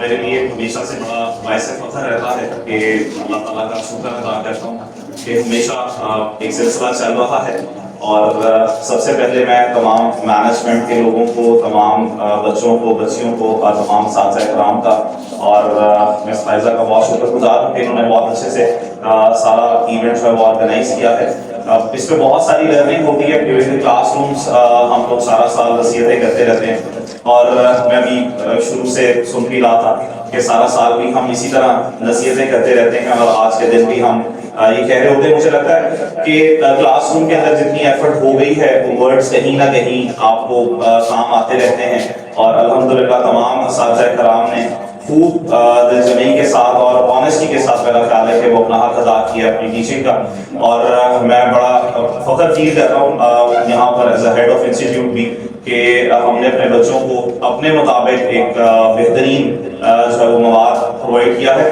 میرے لیے ہمیشہ سے بڑا باعث فخر رہتا ہے کہ اللہ تعالیٰ کا شکر ادا کرتا ہوں کہ ہمیشہ ایک سلسلہ چل رہا ہے. اور سب سے پہلے میں تمام مینجمنٹ کے لوگوں کو، تمام بچوں کو، بچیوں کو اور تمام اساتذہ کرام کا اور مس فائزہ کا بہت شکر گزار ہوں کہ انہوں نے بہت اچھے سے سارا ایونٹ جو ہے وہ آرگنائز کیا ہے. اس پہ بہت ساری لرننگ ہوتی ہے. ڈیورنگ کلاس رومس ہم لوگ سارا سال نصیحتیں کرتے رہتے ہیں اور میں بھی شروع سے سن بھی رہا تھا کہ سارا سال بھی ہم اسی طرح نصیحتیں کرتے رہتے ہیں اور آج کے دن بھی ہم یہ کہہ رہے ہوتے ہیں. مجھے لگتا ہے کہ کلاس روم کے اندر جتنی ایفرٹ ہو گئی ہے وہ ورڈز کہیں نہ کہیں آپ کو کام آتے رہتے ہیں اور الحمدللہ تمام اساتذہ کرام نے خوب دل جمعی کے ساتھ اور آنیسٹی کے ساتھ میرا خیال ہے کہ وہ اپنا حق ادا کیا اپنی ٹیچنگ کا. اور میں بڑا فخر فیل کر رہا ہوں یہاں پر as a head of institute بھی کہ ہم نے اپنے بچوں کو اپنے مطابق ایک بہترین جو ہے وہ مواد پرووائڈ کیا ہے.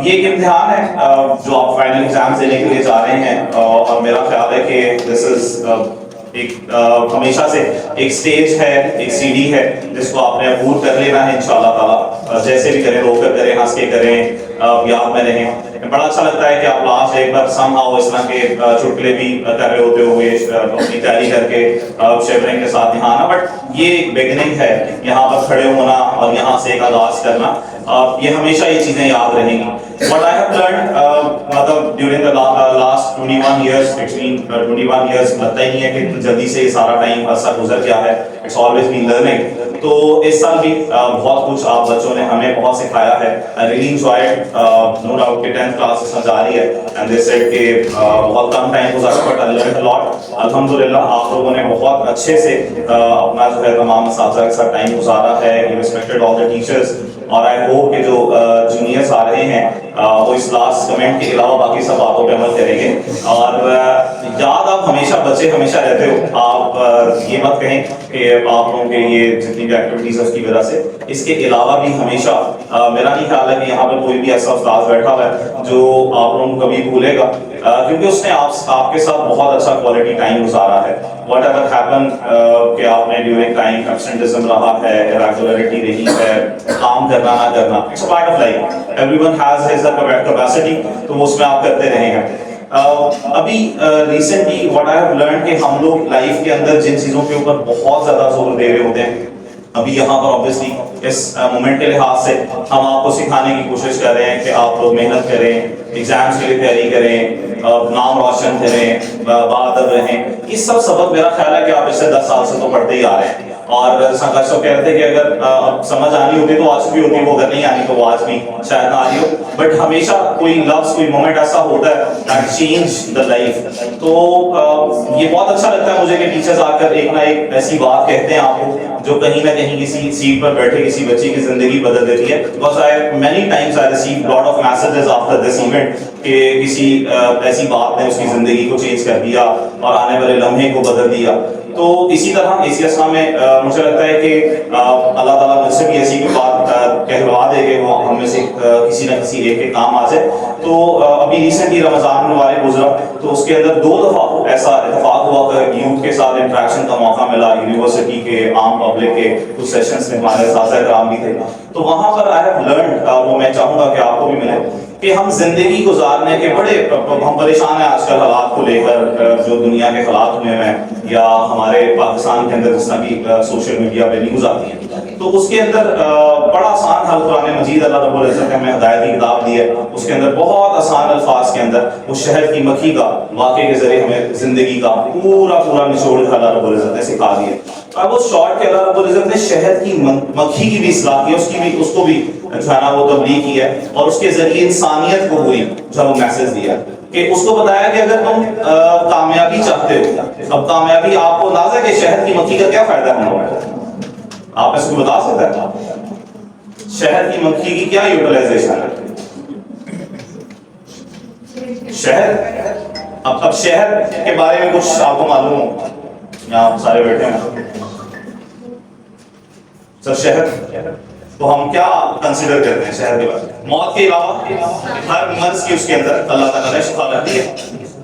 یہ ایک امتحان ہے جو آپ فائنل ایگزام دینے کے لیے جا رہے ہیں اور میرا خیال ہے کہ دس از ایک ہمیشہ سے ایک سٹیج ہے، ایک سی ڈی ہے جس کو آپ نے عبور کر لینا ہے انشاءاللہ تعالیٰ. جیسے بھی کریں، رو کر کریں، ہنس کے کریں، یاد میں رہیں. بڑا اچھا لگتا ہے کہ آپ لاسٹ ایک بار سم ہاؤ اس طرح کے چٹکلے بھی کر رہے ہوتے ہوئے اپنی تیاری کر کے شیورنگ کے ساتھ یہاں آنا. بٹ یہ ایک بگننگ ہے، یہاں پر کھڑے ہونا اور یہاں سے ایک آغاز کرنا. یہ ہمیشہ یہ چیزیں یاد رہیں گی. What I have learned مطلب during the last 21 years between 21 years لگتا ہی نہیں ہے کہ جلدی سے یہ سارا ٹائم عرصہ گزر گیا ہے. It's always been learning. تو اس سال بھی بہت کچھ آپ بچوں نے ہمیں بہت سکھایا ہے. I really enjoyed no doubt کہ 10th class اس میں جاری ہے and they said کہ بہت کم ٹائم گزارا but I learned a lot. الحمدللہ آپ لوگوں نے بہت اچھے سے اپنا جو ہے تمام اساتذہ کے ساتھ ٹائم گزارا ہے. You respected all the teachers. اور آئی ہوپ کہ جو جونیئرس آ رہے ہیں وہ اس لاسٹ کمنٹ کے علاوہ باقی سب باتوں پہ عمل کریں گے. اور یاد آپ ہمیشہ بچے ہمیشہ رہتے ہو. آپ یہ مت کہیں کہ آپ لوگوں کے یہ جتنی بھی ایکٹیویٹیز ہے اس کی وجہ سے. اس کے علاوہ بھی ہمیشہ میرا نہیں خیال ہے کہ یہاں پہ کوئی بھی ایسا استاد بیٹھا ہوا ہے جو آپ لوگوں کو کبھی بھولے گا کیونکہ اس نے آپ کے ساتھ بہت اچھا کوالٹی ٹائم گزارا ہے. واٹ ایور ہیپن کہ آپ نے ڈیورنگ ٹائم ایبسنٹزم رہا ہے، ریگولرٹی رہی ہے، کام کرنا نہ کرنا، it's a part of life. Everyone has his capacity, تو وہ اس میں آپ کرتے رہے ہیں. ابھی recently what I have learn کہ ہم لوگ لائف کے اندر جن چیزوں کے اوپر بہت زیادہ زور دے رہے ہوتے ہیں ابھی یہاں پر آبویسلی اس مومنٹ کے لحاظ سے ہم آپ کو سکھانے کی کوشش کر رہے ہیں کہ آپ لوگ محنت کریں، ایگزامس کے لیے تیاری کریں، نام روشن کریں، باادب رہیں. یہ سب سبق میرا خیال ہے کہ آپ اس سے 10 سال سے تو پڑھتے ہی آ رہے ہیں. اور سنگھرش کہتے ہیں کہ اگر سمجھ آنی ہوتی تو آج بھی ہوتی، وہ اگر نہیں آنی تو وہ آج بھی شاید نہ آنی ہو. بٹ ہمیشہ کوئی لفظ، کوئی مومنٹ ایسا ہوتا ہے دیٹ چینج دا لائف. تو یہ بہت اچھا لگتا ہے مجھے کہ ٹیچرز آ کر ایک نہ ایک ایسی بات کہتے ہیں آپ کو جو کہیں نہ کہیں کسی سیٹ پر بیٹھے کسی بچے کی زندگی بدل دیتی ہے. Because many times I received lot of messages after this event کہ کسی ایسی بات نے اس کی زندگی کو چینج کر دیا اور آنے والے لمحے کو بدل دیا. تو اسی طرح اسی اسنا میں مجھے لگتا ہے کہ اللہ تعالیٰ مجھ سے بھی ایسی کوئی بات کہلوا دے کہ وہ ہم میں سے کسی نہ کسی ایک کے کام آ جائے. تو ابھی ریسنٹلی رمضان مبارک گزرا تو اس کے اندر 2 دفعہ ایسا اتفاق ہوا کہ یوتھ کے ساتھ انٹریکشن کا موقع ملا. یونیورسٹی کے عام پبلک کے کچھ سیشنز میں ہمارے اساتذہ کرام بھی تھے. تو وہاں پر آئی ہیو لرنڈ، وہ میں چاہوں گا کہ آپ کو بھی ملے، کہ ہم زندگی گزارنے کے بڑے ہم پریشان ہیں آج کل حالات کو لے کر جو دنیا کے حالات ہوئے ہیں یا ہمارے پاکستان کے اندر جس طرح کی سوشل میڈیا پہ نیوز آتی ہیں. تو اس کے اندر بڑا آسان حل قرآن مجید اللہ رب العزت نے ہمیں ہدایت کی کتاب دی ہے. اس کے اندر بہت آسان الفاظ کے اندر اس شہد کی مکھی کا واقعے کے ذریعے ہمیں زندگی کا پورا نچوڑ اللہ رب العزت نے سکھا دیا. اب اس شارٹ کے اللہ رب العزت نے شہد کی مکھی کی بھی اصلاح کی، اس کو بھی جو ہے نا وہ تبلیغ کی ہے اور اس کے ذریعے انسانیت کو ہوئی جو وہ میسج دیا کہ اس کو بتایا کہ اگر تم کامیابی چاہتے ہو، اب کامیابی آپ کو اندازہ ہے کہ شہد کی مکھی کا کیا فائدہ ہونا ہے؟ آپ اس کو بتا سکتے ہیں شہد کی مکھی کی کیا یوٹیلائزیشن ہے؟ شہد، اب شہد کے بارے میں کچھ آپ کو معلوم ہو؟ یہاں سارے بیٹھے ہیں سر. شہد تو ہم کیا کنسیڈر کرتے ہیں شہد کے بارے میں؟ موت کے علاوہ ہر مرض کی اس کے اندر اللہ تعالیٰ نے شفا رکھی ہے.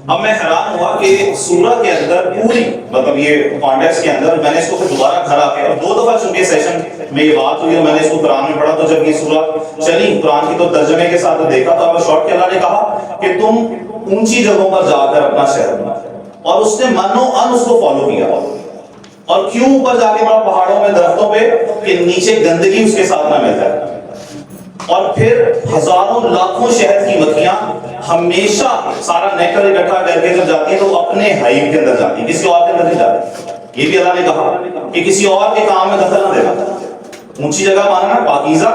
اب میں حیران ہوا کہ سورہ کے اندر پوری مطلب یہ کانٹیکسٹ کے اندر میں نے اس کو پھر دوبارہ گھر آ کے اور 2 دفعہ چونکہ سیشن میں یہ بات ہوئی اور میں نے اس کو قرآن میں پڑھا، تو جب یہ سورہ چلی قرآن کی تو ترجمے کے ساتھ دیکھا تو اب شارٹ کے اللہ نے کہا کہ تم اونچی جگہوں پر جا کر اپنا شہر بنا، اور اس نے من و ان اس کو فالو کیا. اور کیوں اوپر جا کے بڑا پہاڑوں میں درختوں پہ کہ نیچے گندگی اس کے ساتھ نہ مل جائے. اور پھر ہزاروں لاکھوں شہد کی مکھیاں ہمیشہ سارا نیکٹر اکٹھا کر کے جب جاتی ہیں تو اپنے ہائیو کے اندر جاتی ہیں، کسی اور کے اندر نہیں جاتی. یہ بھی اللہ نے کہا کہ کسی اور کے کام میں دخل نہ دینا. اونچی جگہ ماننا پاکیزہ،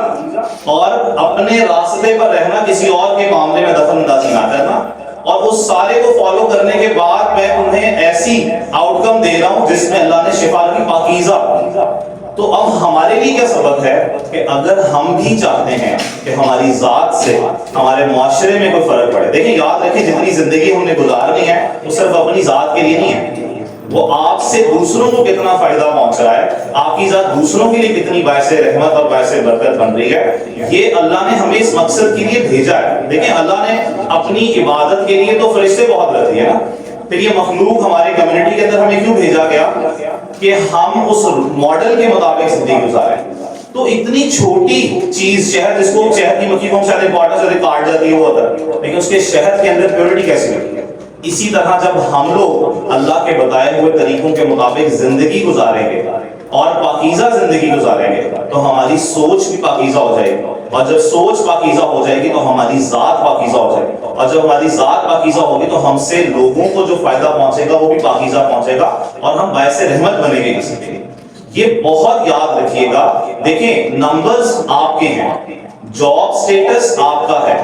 اور اپنے راستے پر رہنا، کسی اور کے معاملے میں دخل اندازی نہ کرنا. اور اس سارے کو فالو کرنے کے بعد میں انہیں ایسی آؤٹ کم دے رہا ہوں جس میں اللہ نے شفا کی پاکیزہ. تو اب ہمارے لیے کیا سبق ہے کہ اگر ہم بھی چاہتے ہیں کہ ہماری ذات سے ہمارے معاشرے میں کوئی فرق پڑے. دیکھیں یاد رکھیں جتنی زندگی ہم نے گزارنی ہے وہ صرف اپنی ذات کے لیے نہیں ہے، وہ آپ سے دوسروں کو کتنا فائدہ پہنچ رہا ہے، آپ کی ذات دوسروں کے لیے کتنی باعث رحمت اور باعث برکت بن رہی ہے. یہ اللہ نے ہمیں اس مقصد کے لیے بھیجا ہے. دیکھیں اللہ نے اپنی عبادت کے لیے تو فرشتے بہت رکھ دیے نا، پھر یہ مخلوق ہمارے کمیونٹی کے اندر ہمیں کیوں بھیجا گیا کہ ہم اس ماڈل کے مطابق زندگی گزاریں. تو اتنی چھوٹی چیز شہد، جس کو شہد کی مکھی کو ہم شاید امپورٹنس سے کاٹ جاتی ہے وہ ہوتا ہے، لیکن اس کے شہد کے اندر پیورٹی کیسی ہوتی ہے. اسی طرح جب ہم لوگ اللہ کے بتائے ہوئے طریقوں کے مطابق زندگی گزاریں گے اور پاکیزہ زندگی گزاریں گے تو ہماری سوچ بھی پاکیزہ ہو جائے گی. اور جب سوچ پاکیزہ ہو جائے گی تو ہماری ذات پاکیزہ ہو جائے گی. اور جب ہماری ذات پاکیزہ ہوگی تو ہم سے لوگوں کو جو فائدہ پہنچے گا وہ بھی پاکیزہ پہنچے گا، اور ہم باعث رحمت بنیں گے کسی کے لیے. یہ بہت یاد رکھیے گا. دیکھیں نمبرز آپ کے ہیں، جاب سٹیٹس آپ کا ہے،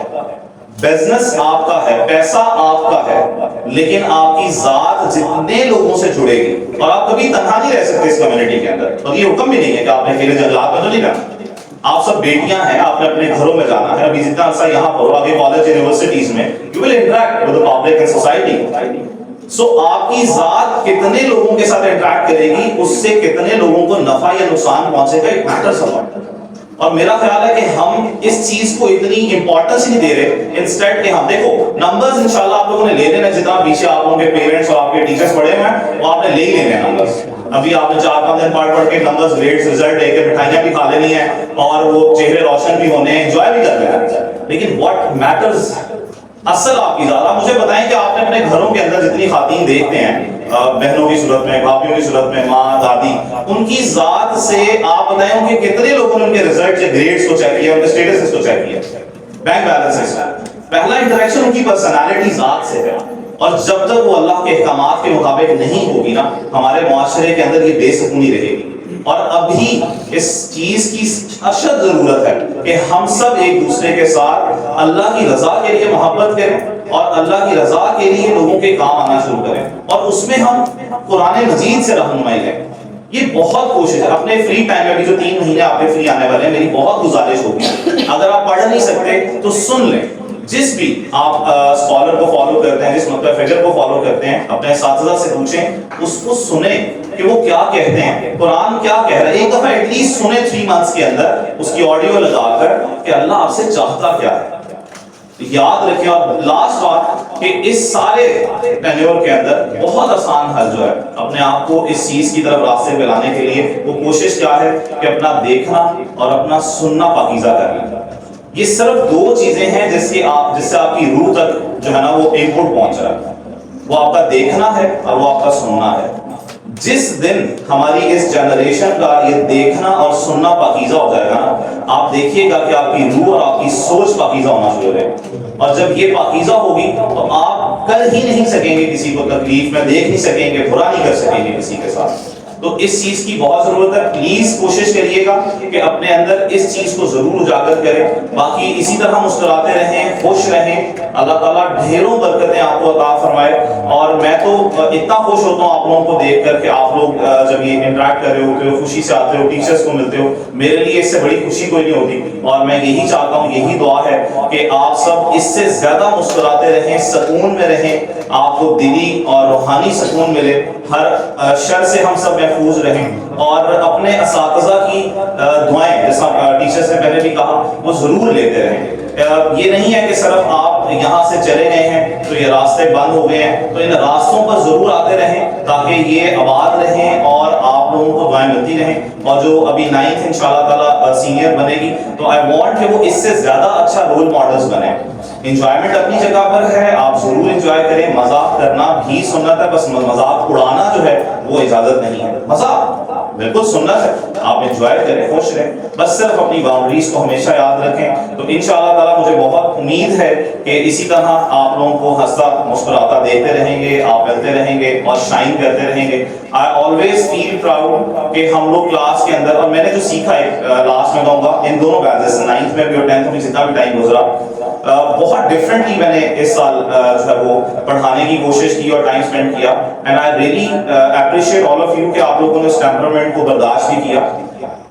بزنس آپ کا ہے، پیسہ آپ کا ہے، لیکن آپ کی ذات جتنے لوگوں سے جڑے گی، اور آپ کبھی تنہا نہیں رہ سکتے اس کمیونٹی کے اندر. اور یہ حکم بھی نہیں ہے کہ آپ نے اکیلے جنگلات میں تو نہیں رہنا. آپ سب بیٹیاں ہیں، آپ نے اپنے گھروں میں جانا ہے. ابھی جتنا عرصہ یہاں پر آگے کالج یونیورسٹیز میں you will interact with the public and society. So آپ کی ذات کتنے لوگوں کے ساتھ انٹریکٹ کرے گی، اس سے کتنے لوگوں کو نفع یا نقصان پہنچے گا، اٹ میٹرز اے لاٹ. اور میرا خیال ہے کہ ہم اس چیز کو اتنی امپورٹنس نہیں دے رہے. انسٹیڈ کہ ہم دیکھو نمبرز انشاءاللہ آپ لوگوں نے لے لینا، جتنا پیچھے آپ لوگوں کے پیرنٹس اور آپ کے ٹیچرز پڑھے ہوئے ہیں وہ آپ نے لے ہی لینے ہیں نمبرز. ابھی آپ نے 4-5 دن پڑھ کے نمبرز، گریڈز، رزلٹ لے کے مٹھائیاں بھی کھا لینی ہیں اور وہ چہرے روشن بھی ہونے ہیں، انجوائے بھی کرنا ہے. لیکن واٹ میٹرز اصل آپ کی ذات. آپ مجھے بتائیں کہ آپ نے اپنے گھروں کے اندر جتنی خواتین دیکھتے ہیں بہنوں کی صورت میں، بھابھیوں کی صورت میں، ماں، دادی، ان کی ذات سے آپ بتائیں ان کے کتنے لوگوں نے ان کے رزلٹ یا گریڈز کو چیک کیا، ان کے سٹیٹس کو چیک کیا، بینک بیلنس. پہلا انٹریکشن ان کی پرسنالٹی ذات سے ہے. اور جب تک وہ اللہ کے احکامات کے مطابق نہیں ہوگی نا، ہمارے معاشرے کے اندر یہ بے سکونی رہے گی. اور ابھی اس چیز کی اشد ضرورت ہے کہ ہم سب ایک دوسرے کے ساتھ اللہ کی رضا کے لیے محبت کریں اور اللہ کی رضا کے لیے لوگوں کے کام آنا شروع کریں، اور اس میں ہم قرآن مجید سے رہنمائی لیں. یہ بہت کوشش ہے. اپنے فری ٹائم میں بھی جو 3 مہینے آپ کے فری آنے والے ہیں، میری بہت گزارش ہوگی اگر آپ پڑھ نہیں سکتے تو سن لیں. جس بھی آپ اسکالر کو فالو کرتے ہیں، جس مطلب فگر کو فالو کرتے ہیں، اپنے اساتذہ سے پوچھیں، اس کو سنیں کہ وہ کیا کہتے ہیں، قرآن کیا کہہ رہا ہے. ایک دفعہ ایٹ لیسٹ سنیں 3 منتھس کے اندر اس کی آڈیو لگا کر کہ اللہ آپ سے چاہتا کیا ہے. یاد رکھیں. اور لاسٹ بات کہ اس سارے ٹینیور کے اندر بہت آسان حل جو ہے اپنے آپ کو اس چیز کی طرف راستے پہ لانے کے لیے، وہ کوشش کیا ہے کہ اپنا دیکھنا اور اپنا سننا پاکیزہ کرنا. یہ صرف 2 چیزیں ہیں جس سے آپ کی روح تک جو ہے نا وہ ان پٹ پہنچ رہا ہے. وہ آپ کا دیکھنا ہے اور وہ آپ کا سننا ہے. جس دن ہماری اس جنریشن کا یہ دیکھنا اور سننا پاکیزہ ہو جائے گا نا، آپ دیکھیے گا کہ آپ کی روح اور آپ کی سوچ پاکیزہ ہونا شروع ہو جائے گی. اور جب یہ پاکیزہ ہوگی تو آپ کر ہی نہیں سکیں گے کسی کو تکلیف میں، دیکھ نہیں سکیں گے، برا نہیں کر سکیں گے کسی کے ساتھ. تو اس چیز کی بہت ضرورت ہے. پلیز کوشش کریے گا کہ اپنے اندر اس چیز کو ضرور اجاگر کریں. باقی اسی طرح مسکراتے رہیں، خوش رہیں. اللہ تعالیٰ ڈھیروں برکتیں آپ کو عطا فرمائے. اور میں تو اتنا خوش ہوتا ہوں آپ لوگوں کو دیکھ کر کہ آپ لوگ جب یہ انٹریکٹ کر رہے ہوتے ہو، خوشی سے آتے ہو، ٹیچرز کو ملتے ہو. میرے لیے اس سے بڑی خوشی کوئی نہیں ہوتی. اور میں یہی چاہتا ہوں، یہی دعا ہے کہ آپ سب اس سے زیادہ مسکراتے رہیں، سکون میں رہیں، آپ کو دلی اور روحانی سکون ملے، ہر شر سے ہم سب محفوظ رہیں. اور اپنے اساتذہ کی دعائیں، جیسا ٹیچرز نے پہلے بھی کہا، وہ ضرور لیتے رہیں. یہ نہیں ہے کہ صرف آپ یہاں سے چلے گئے ہیں تو یہ راستے بند ہو گئے ہیں، تو ان راستوں پر ضرور آتے رہیں تاکہ یہ آباد رہیں اور آپ لوگوں کو دعائیں ملتی رہیں. اور جو ابھی 9th انشاءاللہ تعالیٰ سینئر بنے گی تو آئی وانٹ کہ وہ اس سے زیادہ اچھا رول ماڈلز بنے. انجوائمنٹ اپنی جگہ پر ہے، آپ ضرور انجوائے کریں، مذاق کرنا بھی سنت ہے، بس مذاق اڑانا جو ہے وہ اجازت نہیں ہے. مذاق بالکل سنت ہے، آپ انجوائے کریں، خوش رہیں، بس صرف اپنی باؤنڈریز کو ہمیشہ یاد رکھیں. تو انشاءاللہ تعالیٰ مجھے بہت امید ہے کہ اسی طرح آپ لوگوں کو ہنستا مسکراتا دیکھتے رہیں گے، آپ ملتے رہیں گے اور شائن کرتے رہیں گے. آئی آلویز فیل پراؤڈ کہ ہم لوگ کلاس کے اندر، اور میں نے جو سیکھا ہے لاسٹ میں کہوں گا ان دونوں بیچز 9th میں بھی اور 10th میں جتنا بھی ٹائم گزرا، بہت ڈفرینٹلی میں نے اس سال جو ہے وہ پڑھانے کی کوشش کی اور ٹائم اسپینڈ کیا. And I really appreciate all of you کہ آپ لوگوں نے اس ٹیمپرامنٹ کو برداشت بھی کیا.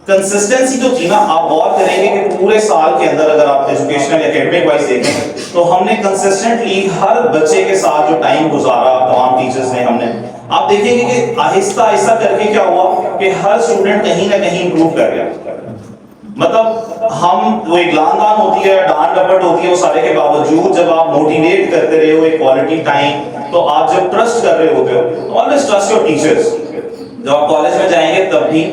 کنسسٹنسی جو تھی نا، آپ غور کریں گے کہ پورے سال کے اندر اگر آپ ایجوکیشنل اکیڈمک وائز دیکھیں تو ہم نے کنسسٹنٹلی ہر بچے کے ساتھ جو ٹائم گزارا تمام ٹیچرز نے، ہم نے، آپ دیکھیں گے کہ آہستہ آہستہ کر کے کیا ہوا کہ ہر اسٹوڈنٹ کہیں نہ کہیں امپروو کر گیا. مطلب ہم وہ ایک لان دان ہوتی ہے، ڈانٹ ڈپٹ ہوتی ہے، وہ سارے کے باوجود جب آپ موٹیویٹ کرتے رہے ہو ایک کوالٹی ٹائم، تو آپ جب ٹرسٹ کر رہے ہوتے ہو، آلویز ٹرسٹ یور ٹیچرز. جب آپ کالج میں جائیں گے تب بھی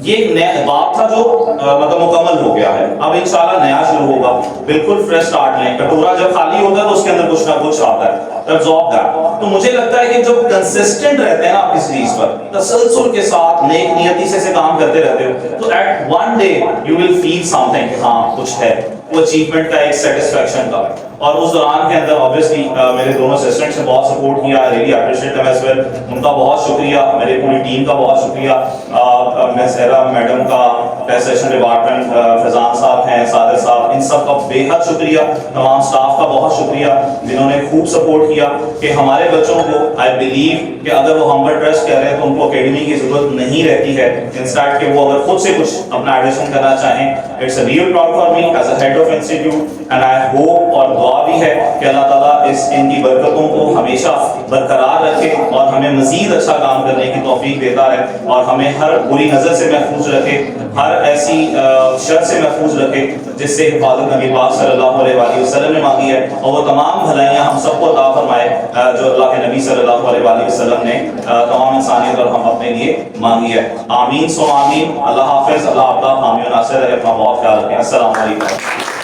یہ ایک نیا باب تھا جو مطلب مکمل ہو گیا ہے. اب انشاءاللہ نیا شروع ہوگا، بالکل فریش سٹارٹ لیں. کٹورا جب خالی ہوتا ہے تو اس کے اندر کچھ نہ کچھ آتا ہے. تو مجھے لگتا ہے کہ جو کنسسٹنٹ رہتے ہیں نا آپ اس چیز پر، تسلسل کے ساتھ نیک نیتی سے کام کرتے رہتے ہو، تو at one day you will feel something کہ ہاں کچھ ہے، وہ اچیومنٹ کا، ایک سیٹسفیکشن کا. اور اس دوران کے اندر obviously میرے دونوں اسسٹنٹس نے بہت سپورٹ کیا. I really appreciate them as well. ان کا بہت شکریہ، میرے پوری ٹیم کا بہت شکریہ. میں زہرا میڈم کا، ٹیکسیشن ڈپارٹمنٹ فیضان صاحب ہیں، صادق صاحب، ان سب کا بے حد شکریہ. تمام اسٹاف کا بہت شکریہ جنہوں نے خوب سپورٹ کیا کہ ہمارے بچوں کو I believe کہ اگر وہ ہم پر ٹرسٹ کر رہے ہیں تو ان کو اکیڈمی کی ضرورت نہیں رہتی ہے. انسٹیڈ کہ وہ اگر خود سے کچھ اپنا ایڈمیشن کرنا چاہیں. It's a real proud for me as a head of institute and I hope اور دعا بھی ہے کہ اللہ تعالیٰ ان کی برکتوں کو ہمیشہ برقرار رکھے اور ہمیں مزید اچھا کام کرنے کی توفیق دیتا رہے، اور ہمیں ہر بری نظر سے محفوظ رکھے، ہر ایسی شر سے محفوظ رکھے جس سے حفاظت نبی پاک صلی اللہ علیہ وآلہ وسلم نے مانگی ہے، اور وہ تمام بھلائیاں ہم سب کو عطا فرمائے جو اللہ کے نبی صلی اللہ علیہ وآلہ وسلم نے تمام انسانیت اور ہم اپنے لیے مانگی ہے. آمین سو آمین. اللہ حافظ. اللہ آپ کا حامی و ناصر رہے. اپنا بہت خیال رکھیں. السلام علیکم.